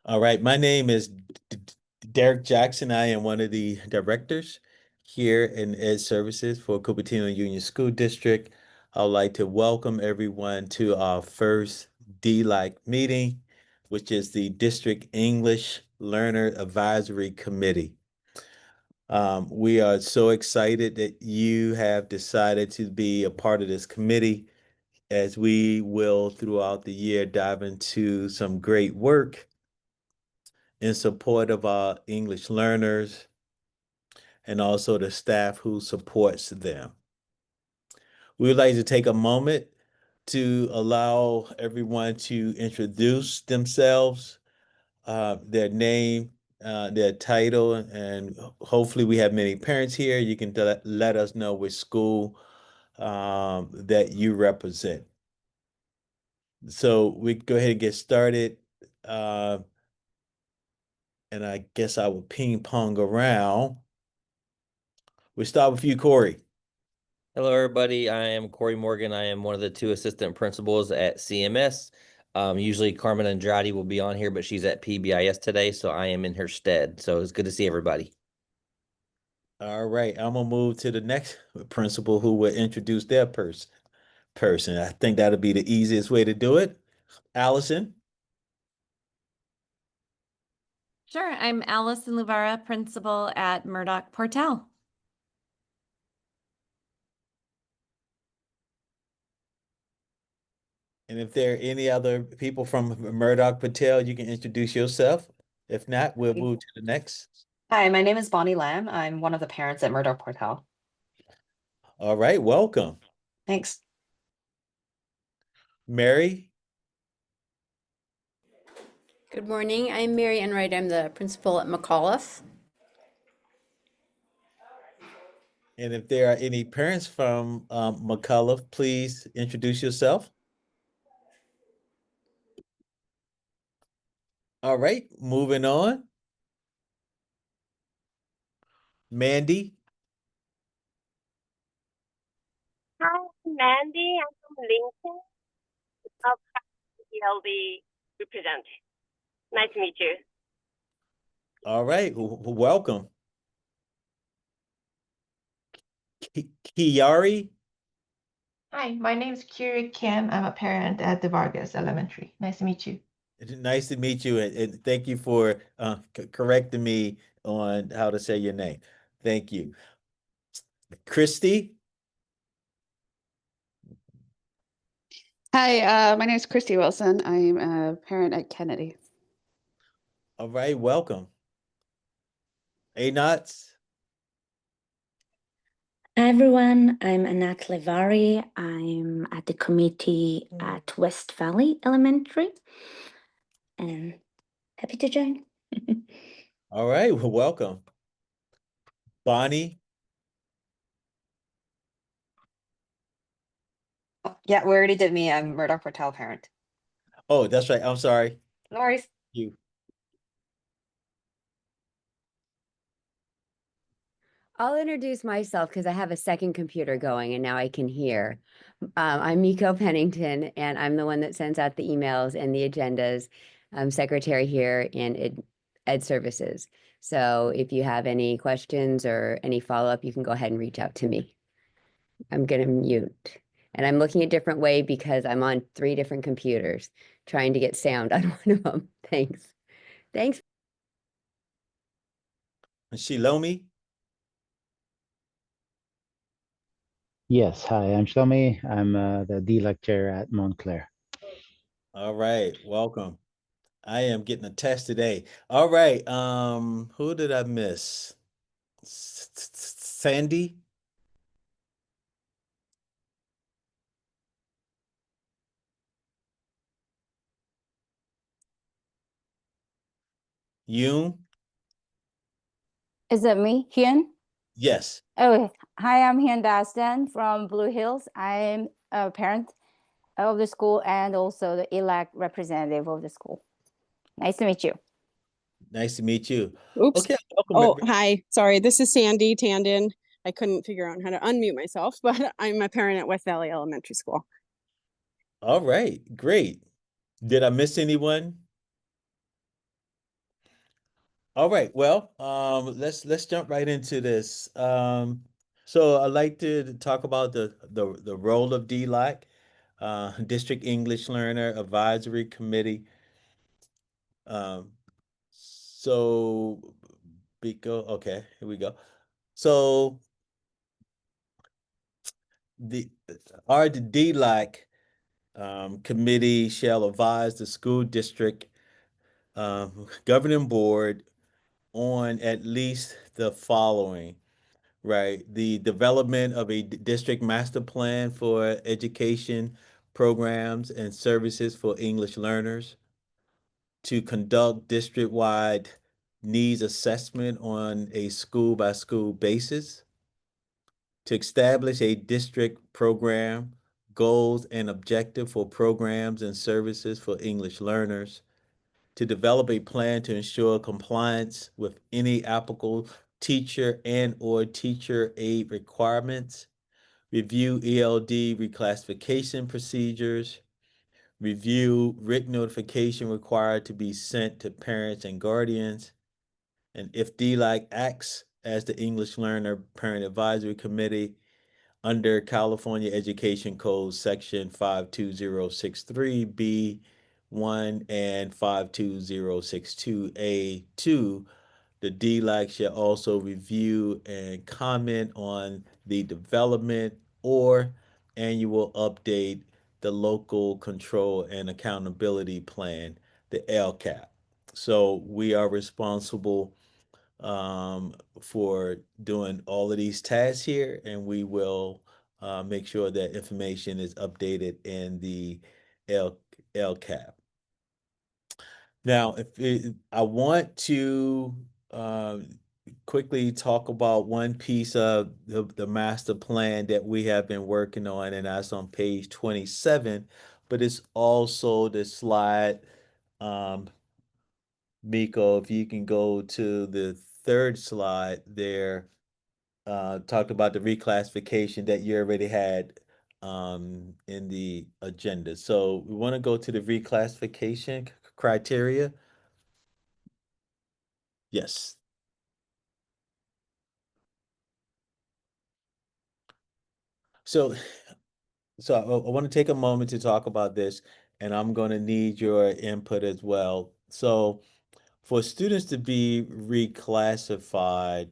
All right, my name is Derek Jackson. I am one of the directors here in Ed Services for Cupertino Union School District. I'd like to welcome everyone to our first DELAC meeting, which is the District English Learner Advisory Committee. We are so excited that you have decided to be a part of this committee as we will throughout the year dive into some great work in support of our English learners and also the staff who supports them. We would like to take a moment to allow everyone to introduce themselves, their name, their title, and hopefully we have many parents here. You can let us know which school that you represent. So we go ahead and get started. And I guess I will ping pong around. We start with you, Corey. Hello, everybody. I am Corey Morgan. I am one of the two assistant principals at CMS. Usually Carmen Andrade will be on here, but she's at PBIS today, so I am in her stead. So it's good to see everybody. All right, I'm gonna move to the next principal who will introduce their person. I think that'll be the easiest way to do it. Allison. Sure, I'm Allison Luvara, principal at Murdoch Portal. And if there are any other people from Murdoch Patel, you can introduce yourself. If not, we'll move to the next. Hi, my name is Bonnie Lamb. I'm one of the parents at Murdoch Portal. All right, welcome. Thanks. Mary. Good morning. I'm Mary Enright. I'm the principal at McAuliffe. And if there are any parents from McAuliffe, please introduce yourself. All right, moving on. Mandy. Hi, I'm Mandy. I'm from Lincoln. I'll be represent. Nice to meet you. All right, welcome. Kiari. Hi, my name is Kiri Kim. I'm a parent at the Vargas Elementary. Nice to meet you. Nice to meet you, and thank you for correcting me on how to say your name. Thank you. Christy. Hi, my name is Christy Wilson. I'm a parent at Kennedy. All right, welcome. Anots. Hi everyone, I'm Anat Levari. I'm at the committee at West Valley Elementary and happy to join. All right, well, welcome. Bonnie. Yeah, we already did me. I'm Murdoch Portal parent. Oh, that's right. I'm sorry. No worries. You. I'll introduce myself because I have a second computer going and now I can hear. I'm Miko Pennington, and I'm the one that sends out the emails and the agendas. I'm secretary here in Ed Services. So if you have any questions or any follow-up, you can go ahead and reach out to me. I'm going to mute. And I'm looking a different way because I'm on 3 different computers trying to get sound on one of them. Thanks. Thanks. Shilomi. Yes, hi, I'm Shlomi. I'm the DELAC chair at Montclair. All right, welcome. I am getting a test today. All right, who did I miss? Sandy? Yoon? Is it me, Hyun? Yes. Oh, hi, I'm Hyun Dastan from Blue Hills. I'm a parent of the school and also the ELAC representative of the school. Nice to meet you. Nice to meet you. Oops. Okay. Oh, hi. Sorry, this is Sandy Tandon. I couldn't figure out how to unmute myself, but I'm a parent at West Valley Elementary School. All right, great. Did I miss anyone? All right, well, let's jump right into this. So I'd like to talk about the role of DLAC, District English Learner Advisory Committee. Um, so Biko, okay, here we go. So the our DLAC committee shall advise the school district governing board on at least the following, right? The development of a district master plan for education programs and services for English learners, to conduct district-wide needs assessment on a school-by-school basis, to establish a district program, goals and objective for programs and services for English learners, to develop a plan to ensure compliance with any applicable teacher and or teacher aid requirements, review ELD reclassification procedures, review written notification required to be sent to parents and guardians, and if DLAC acts as the English Learner Parent Advisory Committee under California Education Code Section 52063B1 and 52062A2, the DLAC shall also review and comment on the development or annual update the local control and accountability plan, the LCAP. So we are responsible for doing all of these tasks here, and we will make sure that information is updated in the L LCAP. Now, I want to quickly talk about one piece of the master plan that we have been working on, and that's on page 27, but it's also the slide. Miko, if you can go to the third slide there, talked about the reclassification that you already had in the agenda. So we want to go to the reclassification criteria. Yes. So, I want to take a moment to talk about this, and I'm going to need your input as well. So, for students to be reclassified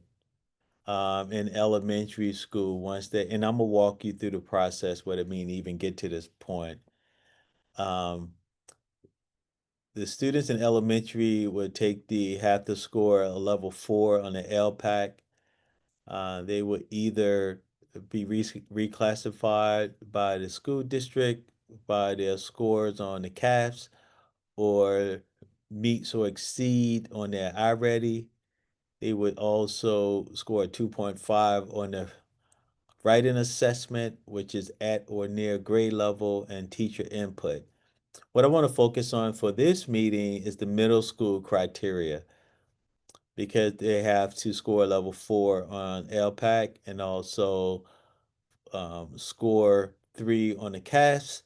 in elementary school, once they, and I'm gonna walk you through the process, what it means to even get to this point. Um, the students in elementary would have to score a level 4 on the LPAC. They would either be reclassified by the school district by their scores on the CAFs, or meets or exceed on their iReady. They would also score a 2.5 on the writing assessment, which is at or near grade level, and teacher input. What I want to focus on for this meeting is the middle school criteria, because they have to score level 4 on LPAC and also score 3 on the CAS,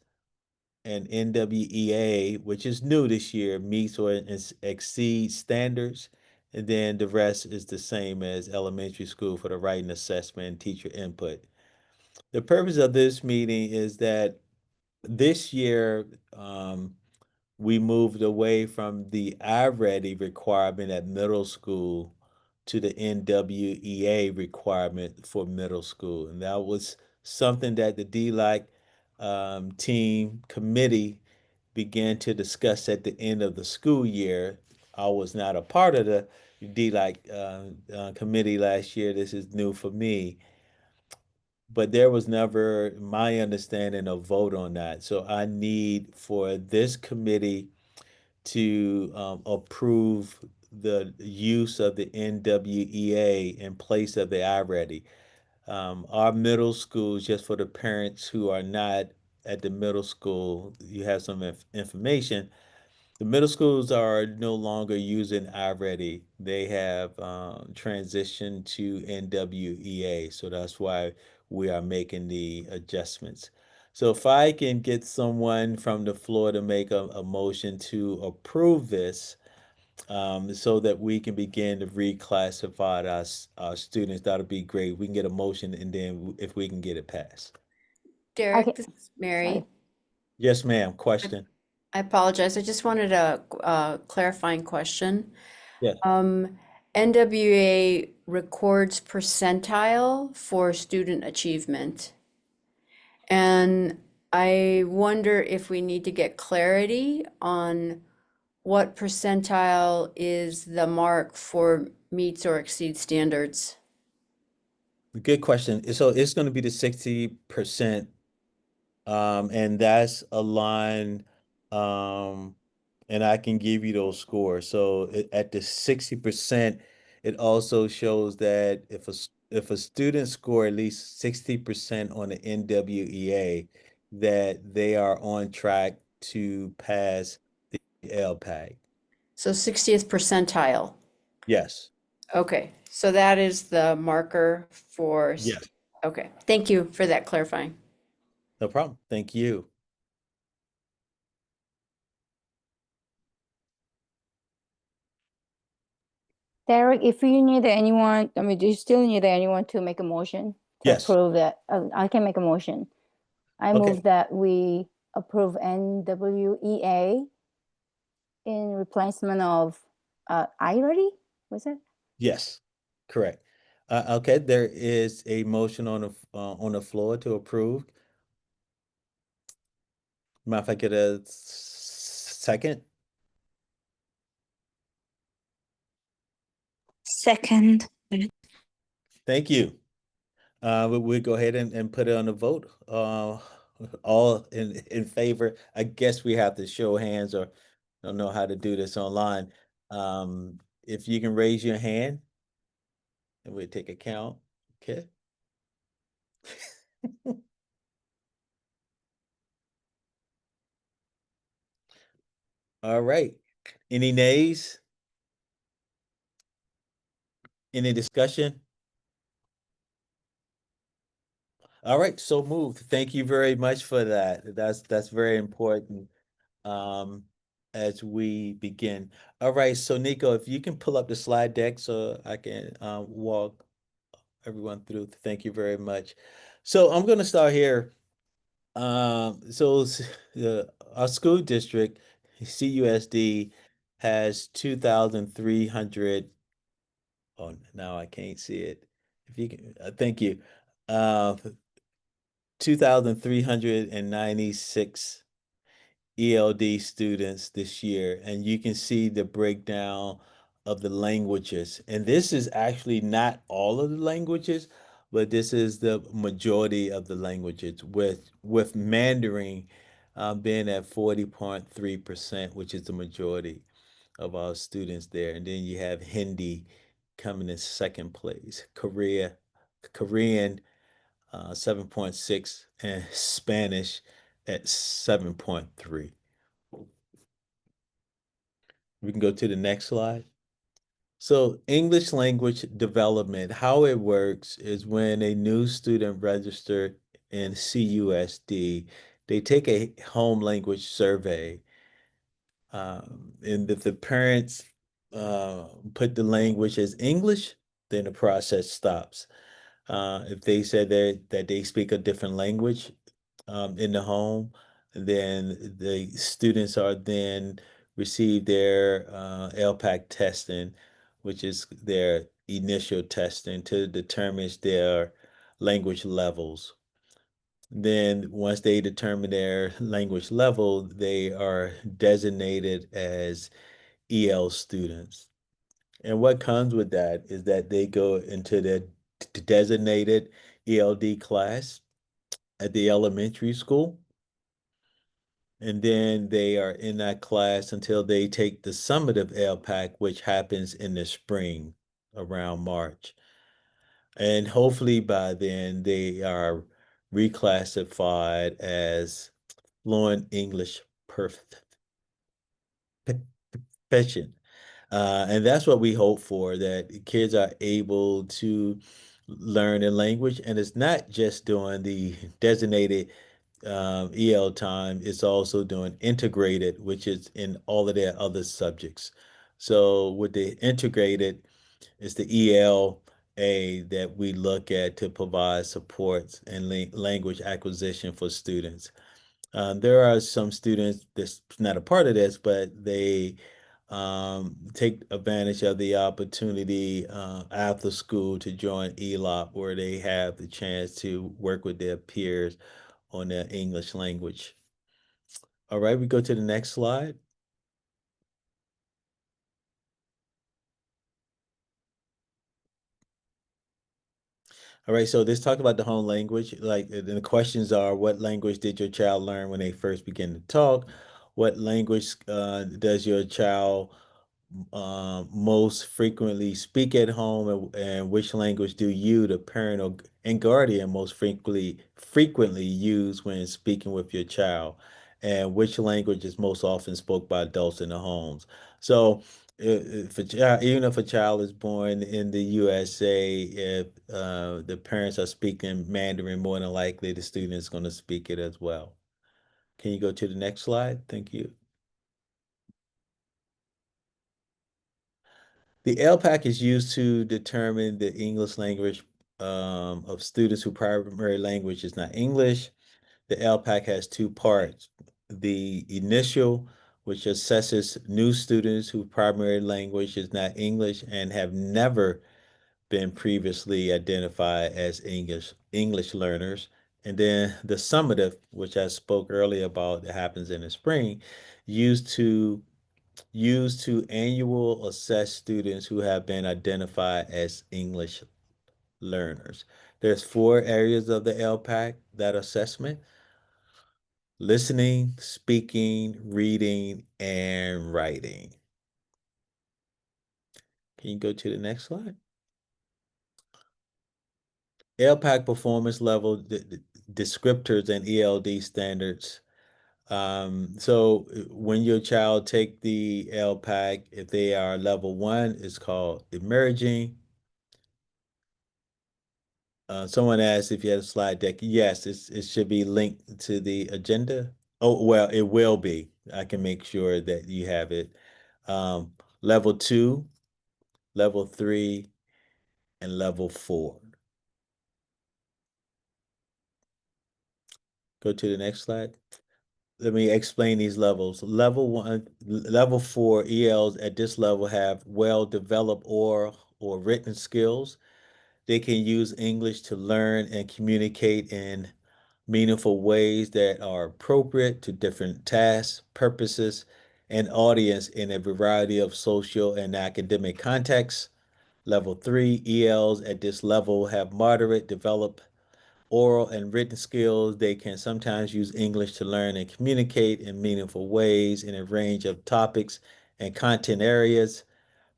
and NWEA, which is new this year, meets or exceeds standards. And then the rest is the same as elementary school for the writing assessment and teacher input. The purpose of this meeting is that this year, we moved away from the iReady requirement at middle school to the NWEA requirement for middle school. And that was something that the DLAC team committee began to discuss at the end of the school year. I was not a part of the DLAC committee last year. This is new for me. But there was never, my understanding, a vote on that. So I need for this committee to approve the use of the NWEA in place of the iReady. Our middle schools, just for the parents who are not at the middle school, you have some information. The middle schools are no longer using iReady. They have transitioned to NWEA, so that's why we are making the adjustments. So if I can get someone from the floor to make a motion to approve this, so that we can begin to reclassify our students. That'll be great. We can get a motion and then if we can get it passed. Derek, Okay, this is Mary. sorry. Yes, ma'am. Question. I apologize. I just wanted a clarifying question. Yes. NWA records percentile for student achievement. And I wonder if we need to get clarity on what percentile is the mark for meets or exceeds standards. Good question. So it's going to be the 60%, and that's aligned, and I can give you those scores. So at the 60%, it also shows that if a student score at least 60% on the NWEA, that they are on track to pass the LPAC. So 60th percentile. Yes. Okay, so that is the marker for. Yes. Okay, thank you for that clarifying. No problem. Thank you. Derek, if you need anyone, I mean, do you still need anyone to make a motion to Yes. approve that? I can make a motion. I Okay. move that we approve NWEA in replacement of I-ready, was it? Yes, correct. Okay, there is a motion on the floor to approve. Mind if I get a second? Second. Thank you. We go ahead and put it on the vote. All in favor. I guess we have to show hands, or don't know how to do this online. If you can raise your hand, and we'll take a count. Okay. All right. Any nays? Any discussion? All right, so moved. Thank you very much for that. That's very important as we begin. All right, so Nico, if you can pull up the slide deck so I can walk everyone through. Thank you very much. So I'm going to start here. Our school district, CUSD, has 2,300. Oh, now I can't see it. If you can, thank you. 2,396 ELD students this year, and you can see the breakdown of the languages. And this is actually not all of the languages, but this is the majority of the languages, with Mandarin being at 40.3%, which is the majority of our students there. And then you have Hindi coming in second place, Korean 7.6, and Spanish at 7.3. We can go to the next slide. So English language development, how it works is when a new student registers in CUSD, they take a home language survey. And if the parents put the language as English, then the process stops. If they said that they speak a different language in the home, then the students are then receive their LPAC testing, which is their initial testing to determine their language levels. Then once they determine their language level, they are designated as EL students. And what comes with that is that they go into the designated ELD class at the elementary school. And then they are in that class until they take the summative LPAC, which happens in the spring around March. And hopefully by then they are reclassified as fluent English proficient. And that's what we hope for, that kids are able to learn a language. And it's not just doing the designated EL time, it's also doing integrated, which is in all of their other subjects. So with the integrated, it's the ELA that we look at to provide supports and language acquisition for students. There are some students that's not a part of this, but they take advantage of the opportunity after school to join ELOP, where they have the chance to work with their peers on their English language. All right, we go to the next slide. All right, so let's talk about the home language. Like the questions are, what language did your child learn when they first began to talk? What language does your child most frequently speak at home, and which language do you, the parent and guardian, most frequently use when speaking with your child, and which language is most often spoke by adults in the homes? So, if a child, even if a child is born in the USA, if the parents are speaking Mandarin, more than likely the student is going to speak it as well. Can you go to the next slide? Thank you. The LPAC is used to determine the English language of students whose primary language is not English. The LPAC has two parts. The initial, which assesses new students whose primary language is not English and have never been previously identified as English learners. And then the summative, which I spoke earlier about, that happens in the spring, used to annual assess students who have been identified as English learners. There's 4 areas of the LPAC, that assessment: listening, speaking, reading, and writing. Can you go to the next slide? LPAC performance level descriptors and ELD standards. So when your child take the LPAC, if they are level 1, it's called emerging. Someone asked if you had a slide deck. Yes, it should be linked to the agenda. Oh, well, it will be. I can make sure that you have it. Level 2, level 3, and level 4. Go to the next slide. Let me explain these levels. Level 1, level 4 ELs at this level have well-developed oral or written skills. They can use English to learn and communicate in meaningful ways that are appropriate to different tasks, purposes, and audience in a variety of social and academic contexts. Level 3 ELs at this level have moderate developed oral and written skills. They can sometimes use English to learn and communicate in meaningful ways in a range of topics and content areas.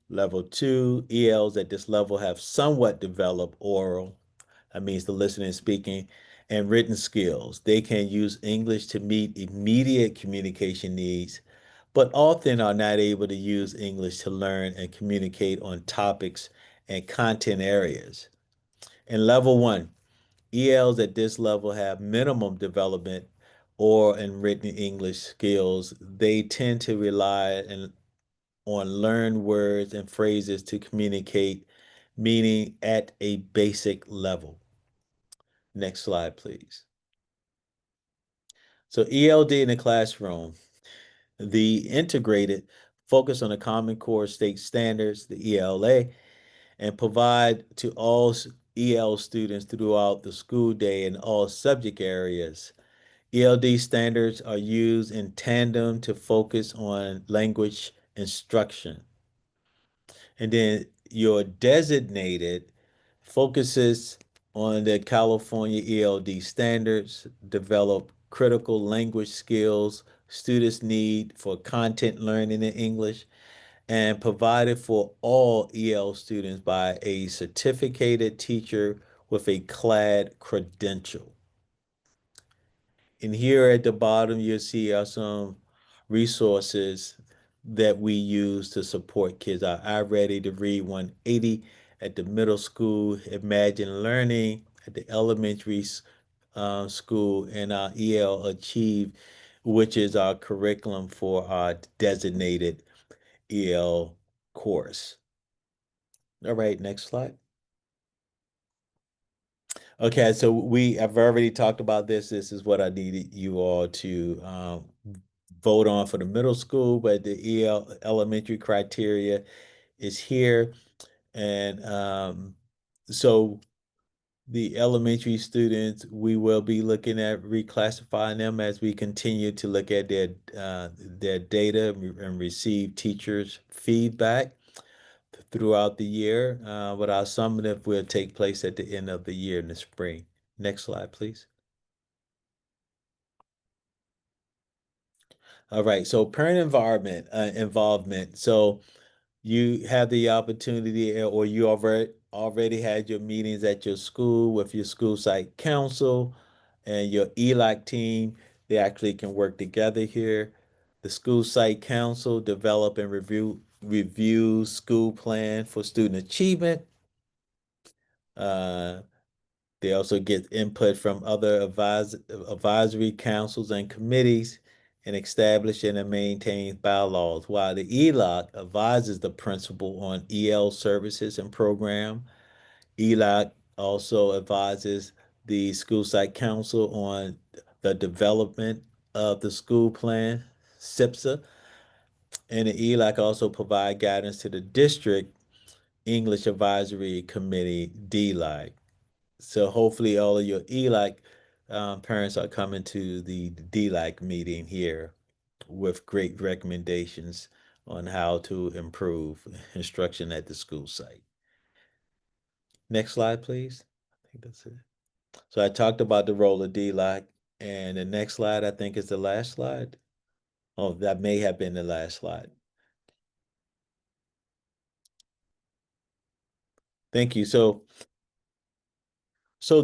Level 2 ELs at this level have somewhat developed oral, that means the listening and speaking, and written skills. They can use English to meet immediate communication needs, but often are not able to use English to learn and communicate on topics and content areas. In level 1, ELs at this level have minimum development or in written English skills. They tend to rely on learned words and phrases to communicate meaning at a basic level. Next slide, please. So ELD in the classroom, the integrated focus on the Common Core State Standards, the ELA, and provide to all EL students throughout the school day in all subject areas. ELD standards are used in tandem to focus on language instruction. And then your designated focuses on the California ELD standards, develop critical language skills students need for content learning in English, and provided for all EL students by a certificated teacher with a CLAD credential. And here at the bottom, you'll see some resources that we use to support kids. Our I Ready to Read 180 at the middle school, Imagine Learning at the elementary school, and our EL Achieve, which is our curriculum for our designated EL course. All right, next slide. Okay, so I've already talked about this. This is what I needed you all to vote on for the middle school, but the elementary criteria is here. And so the elementary students, we will be looking at reclassifying them as we continue to look at their data and receive teachers' feedback throughout the year. But our summative will take place at the end of the year in the spring. Next slide, please. All right, so parent involvement. So you have the opportunity, or you already had your meetings at your school with your school site council and your ELAC team. They actually can work together here. The school site council develop and review school plan for student achievement. Uh, they also get input from other advisory councils and committees and establishing and maintains bylaws, while the ELAC advises the principal on EL services and program. ELAC also advises the school site council on the development of the school plan, SIPSA, and the ELAC also provide guidance to the district English Advisory Committee, DELAC. So hopefully all of your ELAC parents are coming to the DELAC meeting here with great recommendations on how to improve instruction at the school site. Next slide, please. I think that's it. So I talked about the role of DELAC, and the next slide I think is the last slide. Oh, that may have been the last slide. Thank you. So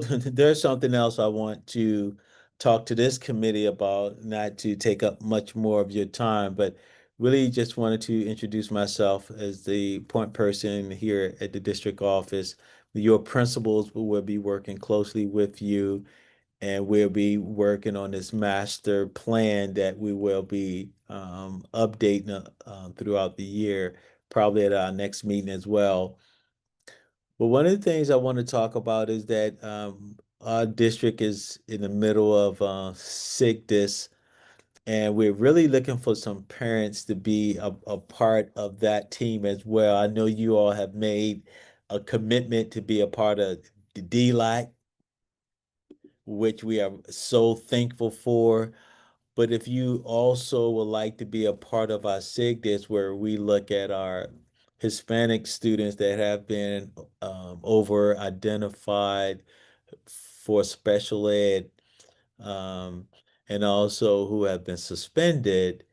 there's something else I want to talk to this committee about, not to take up much more of your time, but really just wanted to introduce myself as the point person here at the district office. Your principals will be working closely with you, and we'll be working on this master plan that we will be updating throughout the year, probably at our next meeting as well. Well, one of the things I want to talk about is that our district is in the middle of SIGDIS, and we're really looking for some parents to be a part of that team as well. I know you all have made a commitment to be a part of the DLAC, which we are so thankful for. But if you also would like to be a part of our SIGDIS, where we look at our Hispanic students that have been over identified for special ed, and also who have been suspended,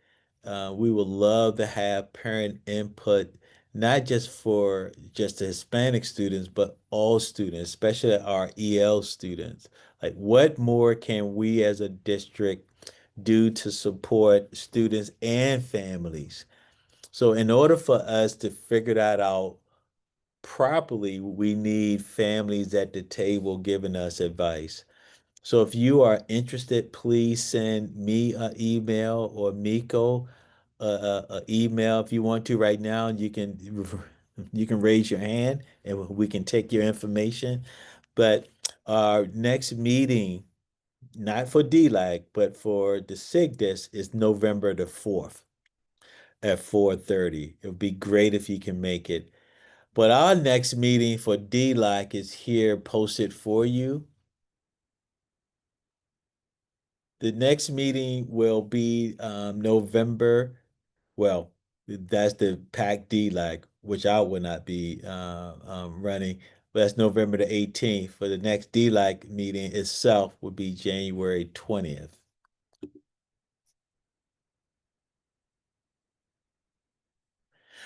we would love to have parent input, not just for just the Hispanic students, but all students, especially our EL students. Like, what more can we as a district do to support students and families? So in order for us to figure that out properly, we need families at the table giving us advice. So if you are interested, please send me an email or Miko an email if you want to right now. You can you can raise your hand and we can take your information. But our next meeting, not for DLAC, but for the SIGDIS, is November the 4th at 4:30. It would be great if you can make it. But our next meeting for DLAC is here posted for you. The next meeting will be November. Well, that's the PAC DLAC, which I will not be running. But that's November the 18th. For the next DLAC meeting itself would be January 20th.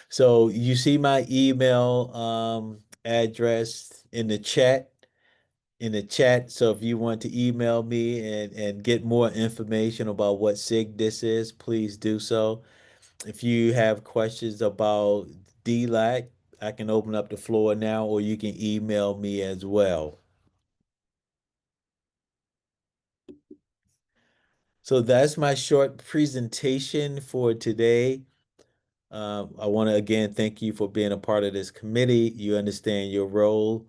So you see my email address in the chat. So if you want to email me and get more information about what SIG this is, please do so. If you have questions about DLAC, I can open up the floor now, or you can email me as well. So that's my short presentation for today. I want to again thank you for being a part of this committee. You understand your role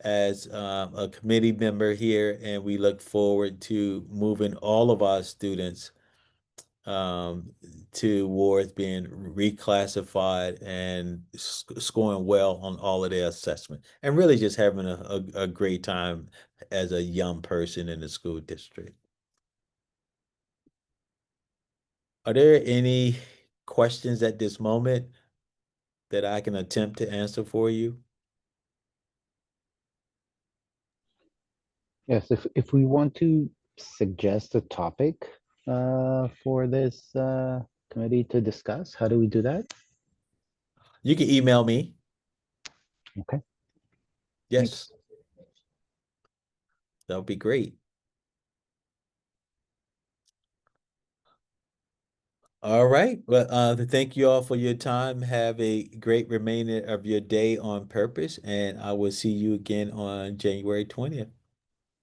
as a committee member here, and we look forward to moving all of our students towards being reclassified and scoring well on all of their assessment, and really just having a great time as a young person in the school district. Are there any questions at this moment that I can attempt to answer for you? Yes, if we want to suggest a topic for this committee to discuss, how do we do that? You can email me. Okay. Yes. That would be great. All right. Well, thank you all for your time. Have a great remainder of your day on purpose, and I will see you again on January 20th.